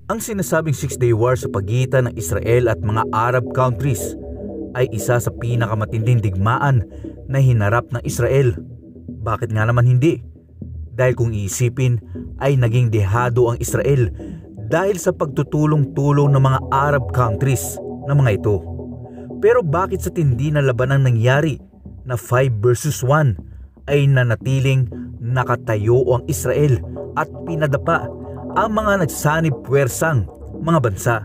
Ang sinasabing 6-day war sa pagitan ng Israel at mga Arab countries ay isa sa pinakamatinding digmaan na hinarap ng Israel. Bakit nga naman hindi? Dahil kung iisipin ay naging dehado ang Israel dahil sa pagtutulong-tulong ng mga Arab countries na mga ito. Pero bakit sa tindi na labanang nangyari na 5 versus 1 ay nanatiling nakatayo ang Israel at pinadapa ang mga nagsanib puwersang mga bansa?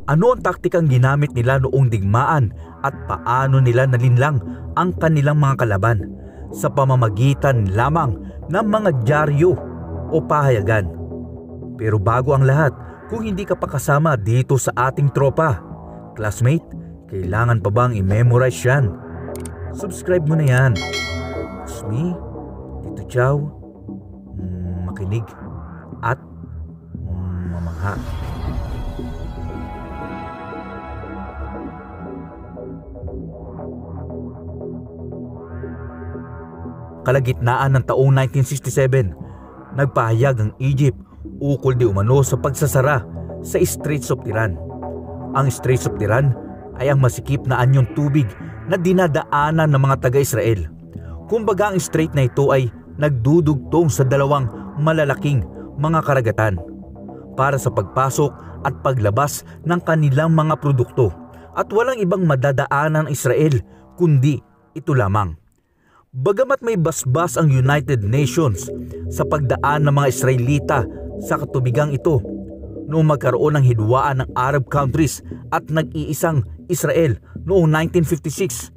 Ano ang taktikang ginamit nila noong digmaan at paano nila nalinlang ang kanilang mga kalaban sa pamamagitan lamang ng mga dyaryo o pahayagan? Pero bago ang lahat, kung hindi ka pa kasama dito sa ating tropa, classmate, kailangan pa bang i-memorize yan? Subscribe mo na yan. It's me, Tito Chow, makinig at mamangha. Kalagitnaan ng taong 1967, nagpahayag ang Egypt ukol di umano sa pagsasara sa Straits of Tiran. Ang Straits of Tiran ay ang masikip na anyong tubig na dinadaanan ng mga taga-Israel. Kumbaga ang strait na ito ay nagdudugtong sa dalawang malalaking mga karagatan para sa pagpasok at paglabas ng kanilang mga produkto, at walang ibang madadaanan ng Israel kundi ito lamang. Bagamat may basbas ang United Nations sa pagdaan ng mga Israelita sa katubigang ito noong magkaroon ng hidwaan ng Arab countries at nag-iisang Israel noong 1956,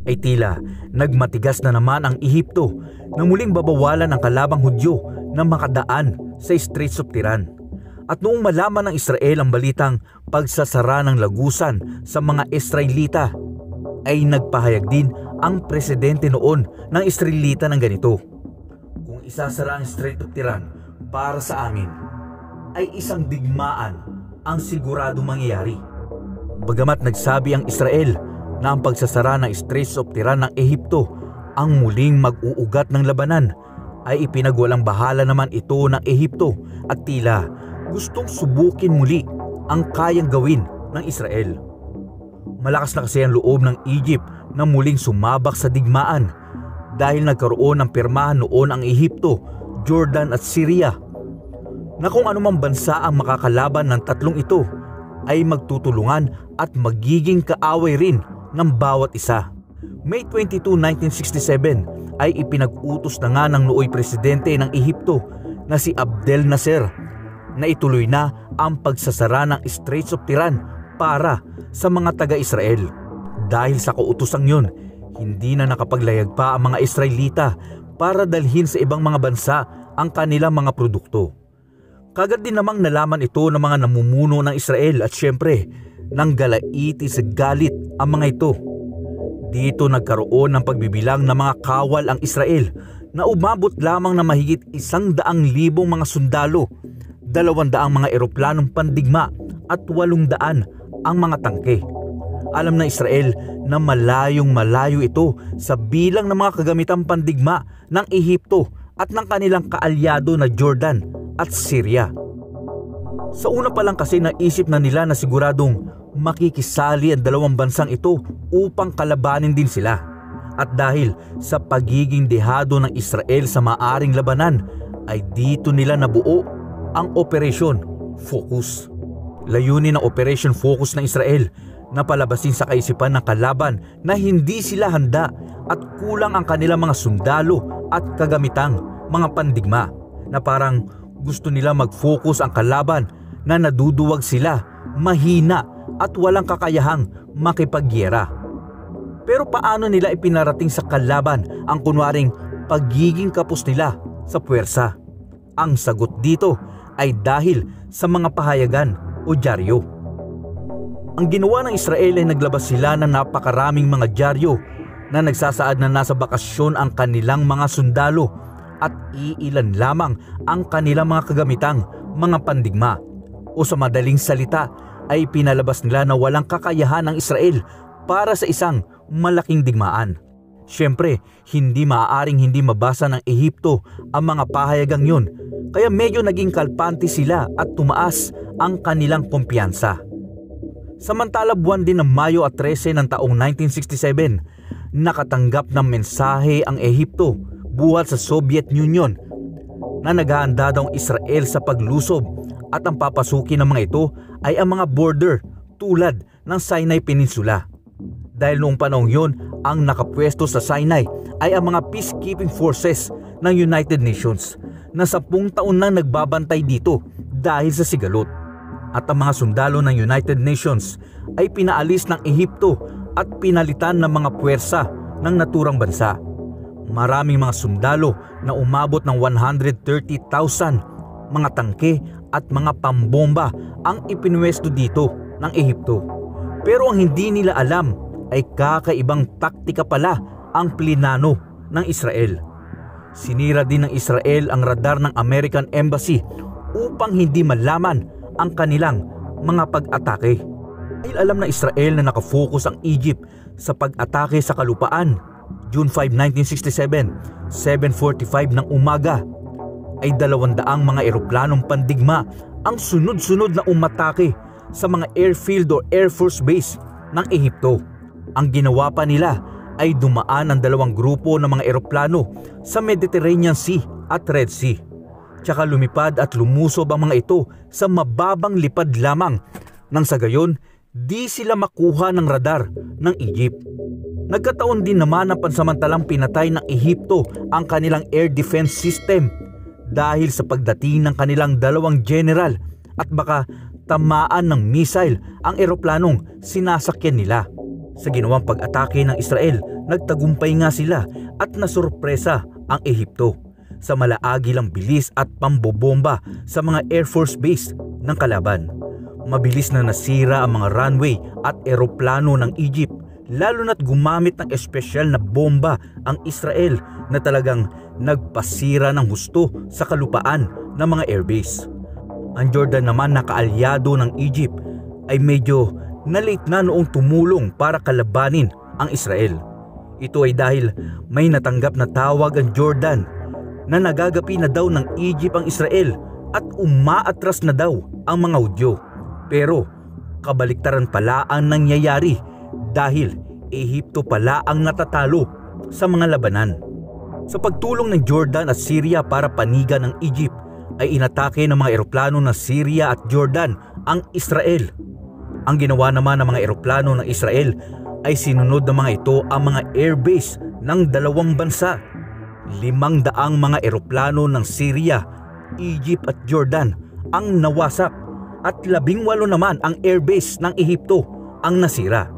ay tila nagmatigas na naman ang Ehipto na muling babawalan ang kalabang Hudyo na makadaan sa Straits of Tiran. At noong malaman ng Israel ang balitang pagsasara ng lagusan sa mga Israelita, ay nagpahayag din ang presidente noon ng Israelita ng ganito: kung isasara ang Strait of Tiran para sa amin, ay isang digmaan ang sigurado mangyayari. Bagamat nagsabi ang Israel na ang pagsasara ng Straits of Tiran ng Ehipto ang muling mag-uugat ng labanan, ay ipinagwalang bahala naman ito ng Ehipto at tila gustong subukin muli ang kayang gawin ng Israel. Malakas na kasi ang loob ng Egypt na muling sumabak sa digmaan dahil nagkaroon ng pirmahan noon ang Ehipto, Jordan at Syria na kung anumang bansa ang makakalaban ng tatlong ito ay magtutulungan at magiging kaaway rin ng bawat isa. May 22, 1967 ay ipinag-utos na nga ng nooy presidente ng Ehipto na si Abdel Nasser na ituloy na ang pagsasara ng Straits of Tiran para sa mga taga-Israel. Dahil sa kautosang yun, hindi na nakapaglayag pa ang mga Israelita para dalhin sa ibang mga bansa ang kanilang mga produkto. Kagad din namang nalaman ito ng mga namumuno ng Israel at syempre nang galaiti sa galit ang mga ito. Dito nagkaroon ng pagbibilang ng mga kawal ang Israel na umabot lamang na mahigit 100,000 mga sundalo, 200 mga eroplanong pandigma at 800 ang mga tangke. Alam na Israel na malayong malayo ito sa bilang ng mga kagamitang pandigma ng Ehipto at ng kanilang kaalyado na Jordan at Syria. Sa una pa lang kasi naisip na nila na siguradong makikisali ang dalawang bansang ito upang kalabanin din sila. At dahil sa pagiging dehado ng Israel sa maaring labanan, ay dito nila nabuo ang Operation Focus. Layunin ng Operation Focus ng Israel na palabasin sa kaisipan ng kalaban na hindi sila handa at kulang ang kanilang mga sundalo at kagamitang mga pandigma, na parang gusto nila mag-focus ang kalaban na naduduwag sila, mahina at walang kakayahang makipagyera. Pero paano nila ipinarating sa kalaban ang kunwaring pagiging kapos nila sa puwersa? Ang sagot dito ay dahil sa mga pahayagan o dyaryo. Ang ginawa ng Israel ay naglabas sila ng napakaraming mga dyaryo na nagsasaad na nasa bakasyon ang kanilang mga sundalo at iilan lamang ang kanilang mga kagamitang mga pandigma, o sa madaling salita ay pinalabas nila na walang kakayahan ng Israel para sa isang malaking digmaan. Siyempre, hindi maaaring hindi mabasa ng Ehipto ang mga pahayagang yun, kaya medyo naging kalpante sila at tumaas ang kanilang kumpiyansa. Samantala buwan din ng Mayo at 13 ng taong 1967, nakatanggap ng mensahe ang Ehipto buhat sa Soviet Union na naghahanda daw ang Israel sa paglusob at ang papasukin ng mga ito ay ang mga border tulad ng Sinai Peninsula. Dahil noong panahon yun, ang nakapwesto sa Sinai ay ang mga peacekeeping forces ng United Nations na 10 taon nang nagbabantay dito dahil sa sigalot. At ang mga sundalo ng United Nations ay pinaalis ng Ehipto at pinalitan ng mga puwersa ng naturang bansa. Maraming mga sundalo na umabot ng 130,000 mga tangke at mga pambomba ang ipinwesto dito ng Ehipto. Pero ang hindi nila alam ay kakaibang taktika pala ang plinano ng Israel. Sinira din ng Israel ang radar ng American Embassy upang hindi malaman ang kanilang mga pag-atake. Dahil alam ng Israel na nakafocus ang Egypt sa pag-atake sa kalupaan, June 5, 1967, 7:45 ng umaga, ay 200 mga eroplanong pandigma ang sunod-sunod na umatake sa mga airfield o Air Force Base ng Ehipto. Ang ginawa pa nila ay dumaan ang 2 grupo ng mga eroplano sa Mediterranean Sea at Red Sea. Tsaka lumipad at lumusob ang mga ito sa mababang lipad lamang nang sa gayon di sila makuha ng radar ng Egypt. Nagkataon din naman na pansamantalang pinatay ng Ehipto ang kanilang air defense system dahil sa pagdating ng kanilang 2 general at baka tamaan ng missile ang eroplanong sinasakyan nila. Sa ginawang pag-atake ng Israel, nagtagumpay nga sila at nasurpresa ang Ehipto sa malaagilang bilis at pambobomba sa mga Air Force Base ng kalaban. Mabilis na nasira ang mga runway at eroplano ng Egypt, lalo na't gumamit ng espesyal na bomba ang Israel na talagang nagpasira ng husto sa kalupaan ng mga airbase. Ang Jordan naman na kaalyado ng Egypt ay medyo na-late na noong tumulong para kalabanin ang Israel. Ito ay dahil may natanggap na tawag ang Jordan na nagagapi na daw ng Egypt ang Israel at umaatras na daw ang mga Hudyo. Pero kabaliktaran pala ang nangyayari dahil Ehipto pala ang natatalo sa mga labanan. Sa pagtulong ng Jordan at Syria para panigan ng Egypt ay inatake ng mga eroplano ng Syria at Jordan ang Israel. Ang ginawa naman ng mga eroplano ng Israel ay sinunod ng mga ito ang mga airbase ng 2 bansa. 500 mga eroplano ng Syria, Egypt at Jordan ang nawasak at 18 naman ang airbase ng Ehipto ang nasira.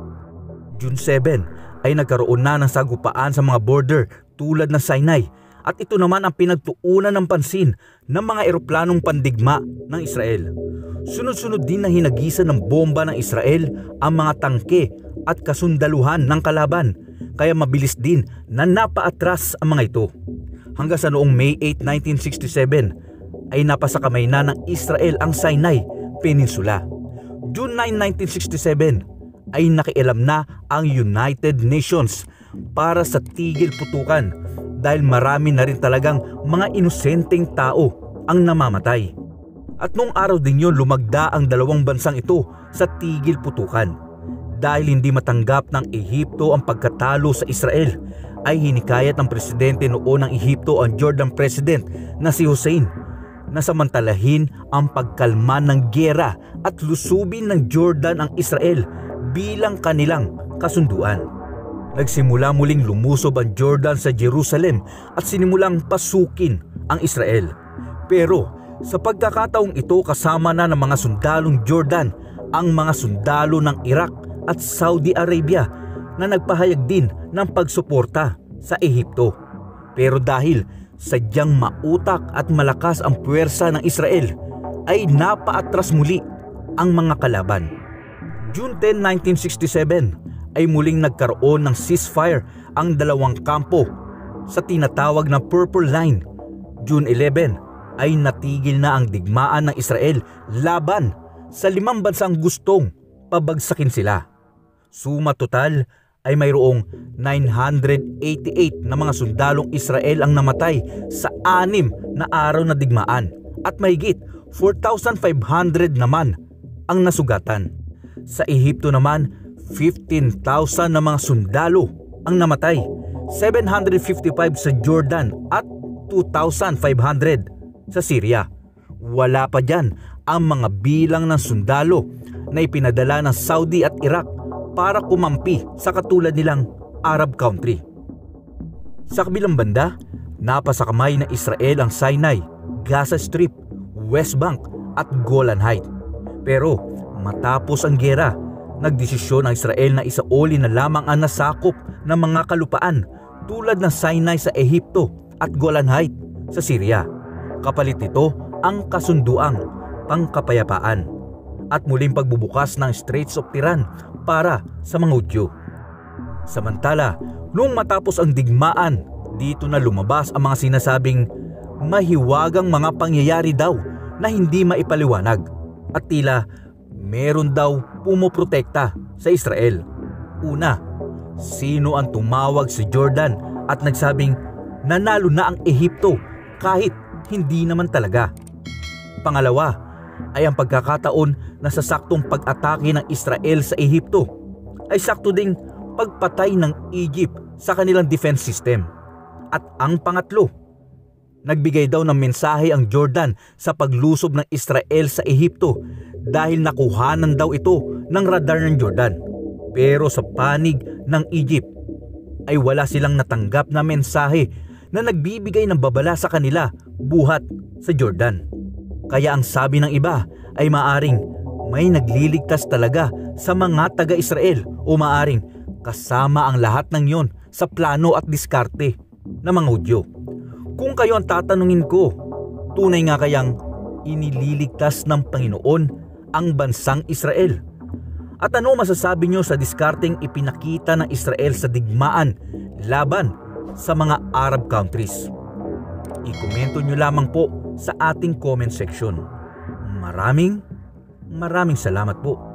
June 7 ay nagkaroon na ng sagupaan sa mga border tulad ng Sinai at ito naman ang pinagtuunan ng pansin ng mga eroplanong pandigma ng Israel. Sunod-sunod din na hinagisan ng bomba ng Israel ang mga tangke at kasundaluhan ng kalaban, kaya mabilis din na napaatras ang mga ito. Hanggang sa noong May 8, 1967 ay napasakamay na ng Israel ang Sinai Peninsula. June 9, 1967 ay nakialam na ang United Nations para sa tigil putukan dahil marami na rin talagang mga inosenteng tao ang namamatay. At noong araw din yun lumagda ang 2 bansang ito sa tigil putukan. Dahil hindi matanggap ng Ehipto ang pagkatalo sa Israel, ay hinikayat ng presidente noon ng Ehipto ang Jordan president na si Hussein na samantalahin ang pagkalma ng giyera at lusubin ng Jordan ang Israel bilang kanilang kasunduan. Nagsimula muling lumusob ang Jordan sa Jerusalem at sinimulang pasukin ang Israel. Pero sa pagkakataong ito kasama na ng mga sundalong Jordan ang mga sundalo ng Iraq at Saudi Arabia na nagpahayag din ng pagsuporta sa Ehipto. Pero dahil sadyang mautak at malakas ang puwersa ng Israel ay napaatras muli ang mga kalaban. June 10, 1967 ay muling nagkaroon ng ceasefire ang 2 kampo sa tinatawag na Purple Line. June 11 ay natigil na ang digmaan ng Israel laban sa 5 bansang gustong pabagsakin sila. Suma total ay mayroong 988 na mga sundalong Israel ang namatay sa 6 na araw na digmaan at mahigit 4,500 naman ang nasugatan. Sa Ehipto naman, 15,000 na mga sundalo ang namatay, 755 sa Jordan at 2,500 sa Syria. Wala pa dyan ang mga bilang ng sundalo na ipinadala ng Saudi at Iraq para kumampi sa katulad nilang Arab country. Sa kabilang banda, napasakamay ng Israel ang Sinai, Gaza Strip, West Bank at Golan Heights. Pero matapos ang giyera, nagdesisyon ang Israel na isauli na lamang ang nasakop ng mga kalupaan tulad ng Sinai sa Ehipto at Golan Heights sa Syria. Kapalit nito ang kasunduang pangkapayapaan at muling pagbubukas ng Straits of Tiran para sa mga Hudyo. Samantala, noong matapos ang digmaan, dito na lumabas ang mga sinasabing mahiwagang mga pangyayari daw na hindi maipaliwanag at tila meron daw pumoprotekta sa Israel. Una, sino ang tumawag sa Jordan at nagsabing nanalo na ang Ehipto kahit hindi naman talaga? Pangalawa ay ang pagkakataon na sa saktong pag-atake ng Israel sa Ehipto ay sakto ding pagpatay ng Egypt sa kanilang defense system. At ang pangatlo, nagbigay daw ng mensahe ang Jordan sa paglusob ng Israel sa Ehipto dahil nakuhanan daw ito ng radar ng Jordan. Pero sa panig ng Egypt ay wala silang natanggap na mensahe na nagbibigay ng babala sa kanila buhat sa Jordan. Kaya ang sabi ng iba ay maaring may nagliligtas talaga sa mga taga-Israel o maaring kasama ang lahat ng yon sa plano at diskarte ng mga Hudyo. Kung kayo ang tatanungin ko, tunay nga kayang inililigtas ng Panginoon ang bansang Israel? At ano masasabi nyo sa diskarteng ipinakita ng Israel sa digmaan laban sa mga Arab countries? I-komento nyo lamang po sa ating comment section. Maraming salamat po.